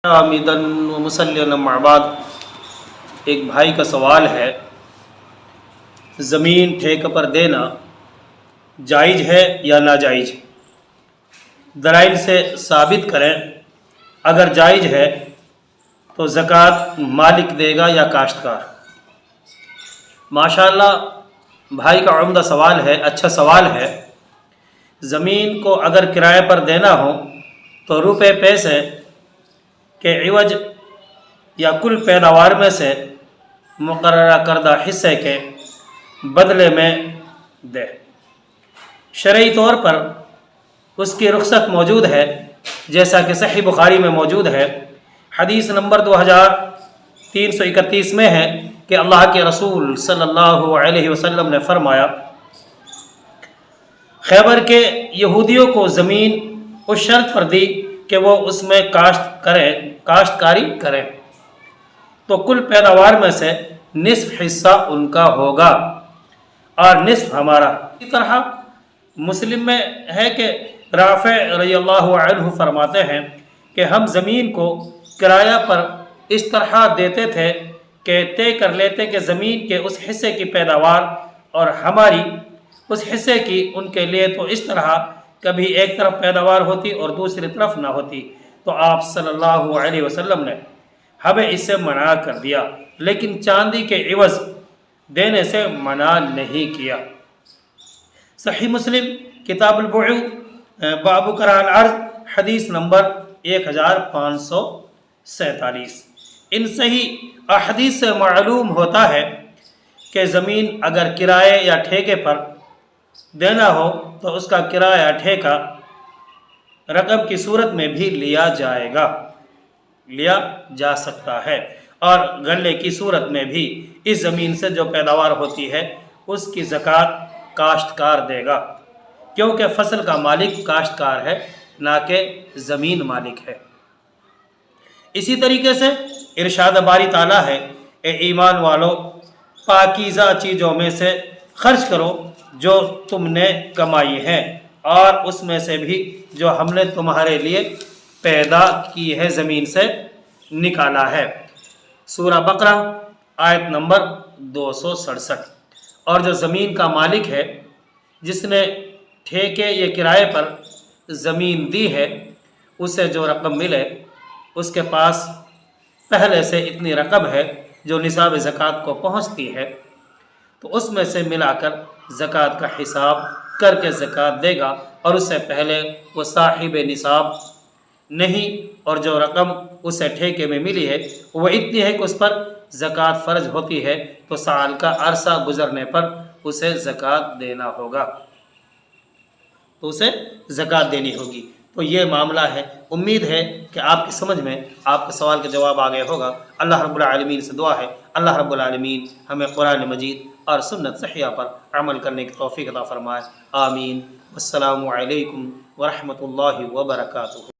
حامدن و مسلم اما بعد، ایک بھائی کا سوال ہے، زمین ٹھیکے پر دینا جائز ہے یا ناجائز؟ دلائل سے ثابت کریں۔ اگر جائز ہے تو زکوٰۃ مالک دے گا یا کاشتکار؟ ماشاءاللہ بھائی کا عمدہ سوال ہے، اچھا سوال ہے۔ زمین کو اگر کرائے پر دینا ہو تو روپے پیسے کے عوض یا کل پیداوار میں سے مقررہ کردہ حصے کے بدلے میں دے۔ شرعی طور پر اس کی رخصت موجود ہے، جیسا کہ صحیح بخاری میں موجود ہے۔ حدیث نمبر 2331 میں ہے کہ اللہ کے رسول صلی اللہ علیہ وسلم نے فرمایا، خیبر کے یہودیوں کو زمین اس شرط پر دی کہ وہ اس میں کاشتکاری کریں تو کل پیداوار میں سے نصف حصہ ان کا ہوگا اور نصف ہمارا۔ اسی طرح مسلم میں ہے کہ رافع رضی اللہ عنہ فرماتے ہیں کہ ہم زمین کو کرایہ پر اس طرح دیتے تھے کہ طے کر لیتے کہ زمین کے اس حصے کی پیداوار اور ہماری اس حصے کی ان کے لیے تو اس طرح کبھی ایک طرف پیداوار ہوتی اور دوسری طرف نہ ہوتی، تو آپ صلی اللہ علیہ وسلم نے ہمیں اس سے منع کر دیا، لیکن چاندی کے عوض دینے سے منع نہیں کیا۔ صحیح مسلم کتاب البیوع باب کراہ العرض حدیث نمبر 1547۔ ان صحیح احادیث سے معلوم ہوتا ہے کہ زمین اگر کرائے یا ٹھیکے پر دینا ہو تو اس کا کرایہ ٹھیکہ رقم کی صورت میں بھی لیا جا سکتا ہے، اور غلے کی صورت میں بھی اس زمین سے جو پیداوار ہوتی ہے اس کی زکوٰۃ کاشتکار دے گا، کیونکہ فصل کا مالک کاشتکار ہے نہ کہ زمین مالک ہے۔ اسی طریقے سے ارشاد باری تعالیٰ ہے، اے ایمان والو پاکیزہ چیزوں میں سے خرچ کرو جو تم نے کمائی ہے، اور اس میں سے بھی جو ہم نے تمہارے لیے پیدا کی ہے، زمین سے نکالا ہے۔ سورہ بقرہ آیت نمبر 267۔ اور جو زمین کا مالک ہے، جس نے ٹھیکے یا کرائے پر زمین دی ہے، اسے جو رقم ملے اس کے پاس پہلے سے اتنی رقم ہے جو نصاب زکوٰۃ کو پہنچتی ہے، تو اس میں سے ملا کر زکوٰۃ کا حساب کر کے زکوٰۃ دے گا، اور اس سے پہلے وہ صاحب نصاب نہیں، اور جو رقم اسے ٹھیکے میں ملی ہے وہ اتنی ہے کہ اس پر زکوٰۃ فرض ہوتی ہے، تو سال کا عرصہ گزرنے پر اسے زکوٰۃ دینا ہوگا، تو اسے زکوٰۃ دینی ہوگی۔ تو یہ معاملہ ہے۔ امید ہے کہ آپ کی سمجھ میں آپ کے سوال کا جواب آ گیا ہوگا۔ اللہ رب العالمین سے دعا ہے اللہ رب العالمین ہمیں قرآن مجید اور سنت صحیحہ پر عمل کرنے کی توفیق عطا فرمائے۔ آمین۔ السلام علیکم ورحمۃ اللہ وبرکاتہ۔